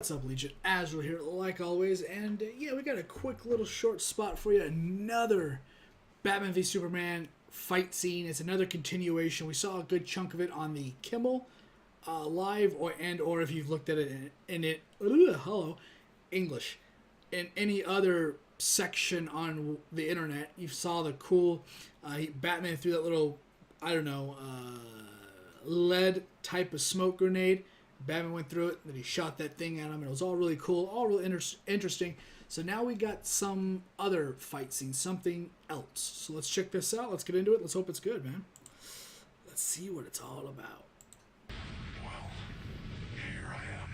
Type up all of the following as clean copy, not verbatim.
What's up, Legion? Azrael here, like always, and yeah, we got a quick little short spot for you. Another Batman v Superman fight scene. It's another continuation. We saw a good chunk of it on the Kimmel live, or if you've looked at it English, in any other section on the internet, you saw the cool Batman threw that little, I don't know, lead type of smoke grenade. Batman went through it, and then he shot that thing at him, and it was all really cool, all really interesting. So now we got some other fight scene, something else. So let's check this out. Let's get into it. Let's hope it's good, man. Let's see what it's all about. Well, here I am.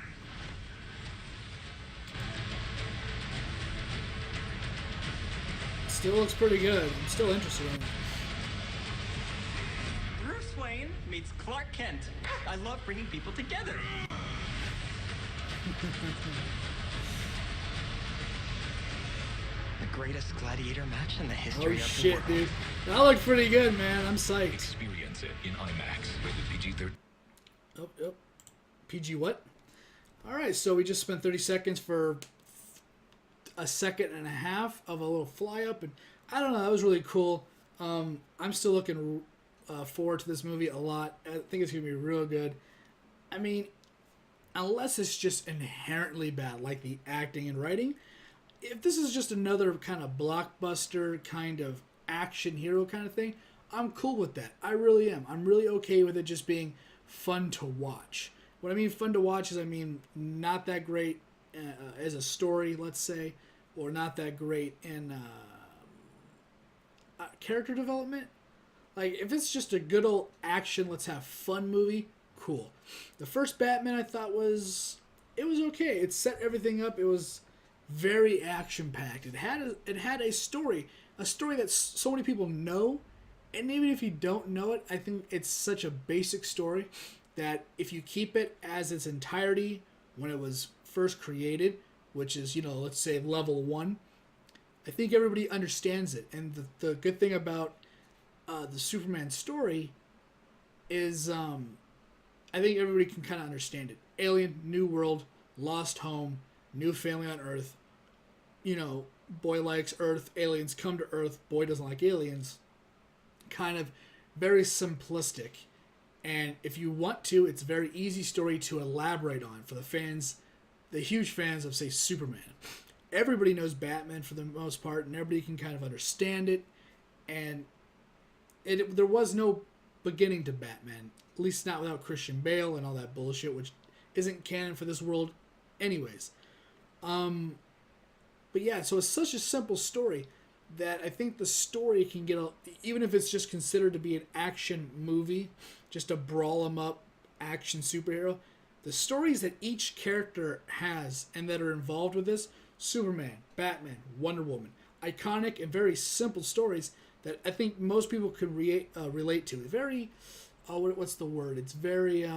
Still looks pretty good. I'm still interested in it. Bruce Wayne meets Clark Kent. I love bringing people together. The greatest gladiator match in the history Oh of the shit, world. dude. That looked pretty good, man. I'm psyched. Experience it in IMAX. Rated PG-13. Oh. PG what? Alright, so we just spent 30 seconds for a second and a half of a little fly up, and I don't know, that was really cool. I'm still looking forward to this movie a lot. I think it's going to be real good. I mean, unless it's just inherently bad, like the acting and writing, if this is just another kind of blockbuster kind of action hero kind of thing, I'm cool with that. I really am. I'm really okay with it just being fun to watch. What I mean fun to watch is, I mean, not that great as a story, let's say, or not that great in character development. Like, if it's just a good old action, let's have fun movie, cool. The first Batman I thought was okay. It set everything up. It was very action-packed. It had a story that so many people know, and even if you don't know it, I think it's such a basic story that if you keep it as its entirety when it was first created, which is, let's say level 1, I think everybody understands it. And the good thing about the Superman story is I think everybody can kind of understand it. Alien, new world, lost home, new family on Earth. Boy likes Earth, aliens come to Earth, boy doesn't like aliens. Kind of very simplistic. And if you want to, it's a very easy story to elaborate on for the fans, the huge fans of, say, Superman. Everybody knows Batman for the most part, and everybody can kind of understand it. And there was no beginning to Batman, at least not without Christian Bale and all that bullshit, which isn't canon for this world anyways. But yeah, so it's such a simple story that I think the story can get, even if it's just considered to be an action movie, just a brawl 'em up action superhero, the stories that each character has and that are involved with this, Superman, Batman, Wonder Woman, iconic and very simple stories that I think most people could relate to. Very, what's the word? It's very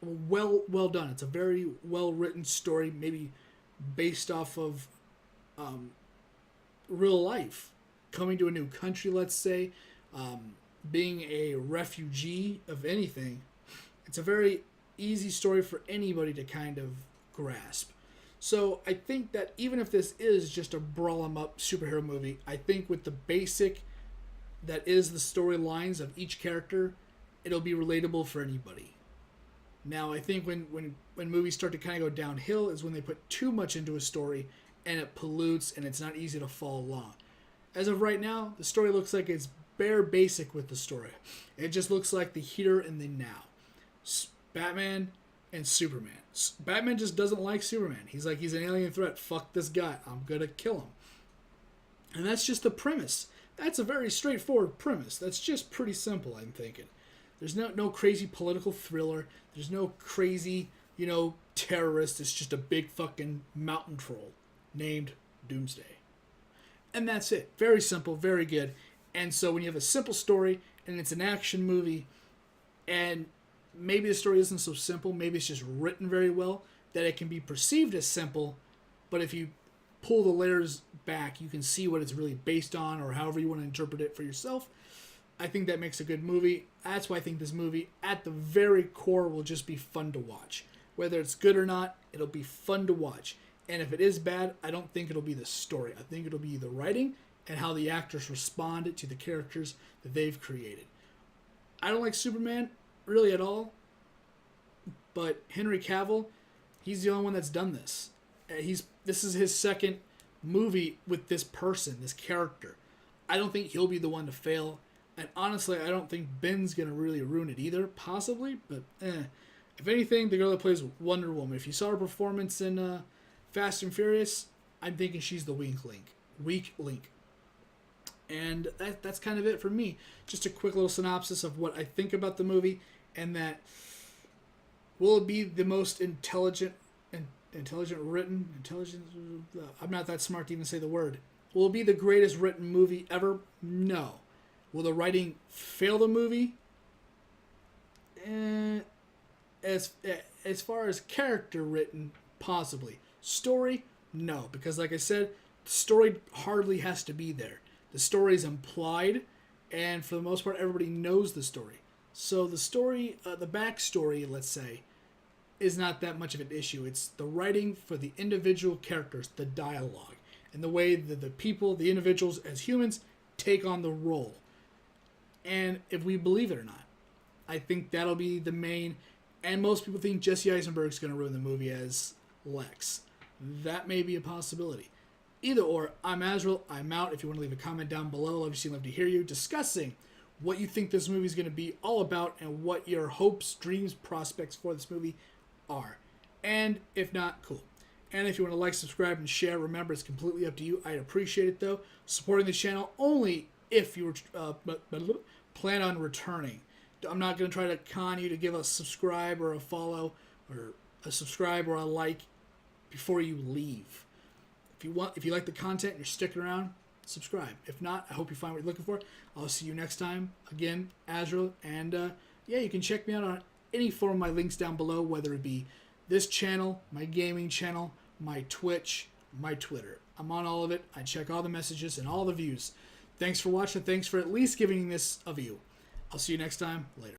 well done. It's a very well written story, maybe based off of real life, coming to a new country, let's say, being a refugee of anything. It's a very easy story for anybody to kind of grasp. So I think that even if this is just a brawl 'em up superhero movie, I think with the basic that is the storylines of each character, it'll be relatable for anybody. Now, I think when movies start to kind of go downhill is when they put too much into a story and it pollutes and it's not easy to follow along. As of right now, the story looks like it's bare basic with the story. It just looks like the here and the now. Batman and Superman. Batman just doesn't like Superman. He's like, he's an alien threat. Fuck this guy. I'm going to kill him. And that's just the premise. That's a very straightforward premise. That's just pretty simple, I'm thinking. There's no crazy political thriller. There's no crazy, terrorist. It's just a big fucking mountain troll named Doomsday. And that's it. Very simple, very good. And so when you have a simple story and it's an action movie, and maybe the story isn't so simple, maybe it's just written very well, that it can be perceived as simple, but if you pull the layers back, you can see what it's really based on, or however you want to interpret it for yourself. I think that makes a good movie. That's why I think this movie, at the very core, will just be fun to watch. Whether it's good or not, it'll be fun to watch. And if it is bad, I don't think it'll be the story. I think it'll be the writing and how the actors respond to the characters that they've created. I don't like Superman really at all, but Henry Cavill, he's the only one that's done this. This is his second movie with this person, this character. I don't think he'll be the one to fail. And honestly, I don't think Ben's going to really ruin it either. Possibly, but If anything, the girl that plays Wonder Woman, if you saw her performance in Fast and Furious, I'm thinking she's the weak link. And that's kind of it for me. Just a quick little synopsis of what I think about the movie, and that will it be the most intelligent written. I'm not that smart to even say the word. Will it be the greatest written movie ever? No. Will the writing fail the movie? As far as character written, possibly. Story, no, because like I said, the story hardly has to be there. The story is implied, and for the most part, everybody knows the story. So the story, the backstory, let's say, is not that much of an issue. It's the writing for the individual characters, the dialogue, and the way that the people, the individuals as humans, take on the role. And if we believe it or not, I think that'll be the main. And most people think Jesse Eisenberg's going to ruin the movie as Lex. That may be a possibility. Either or, I'm Azrael. I'm out. If you want to leave a comment down below, love to see, love to hear you discussing what you think this movie is going to be all about and what your hopes, dreams, prospects for this movie are. And if not, cool. And if you want to like, subscribe, and share, remember, it's completely up to you. I'd appreciate it, though. Supporting the channel only if you plan on returning. I'm not going to try to con you to give a subscribe or a follow or a subscribe or a like before you leave. If you like the content and you're sticking around, subscribe. If not, I hope you find what you're looking for. I'll see you next time. Again, Azrael. And you can check me out on any form of my links down below, whether it be this channel, my gaming channel, my Twitch, my Twitter. I'm on all of it. I check all the messages and all the views. Thanks for watching. Thanks for at least giving this a view. I'll see you next time. Later.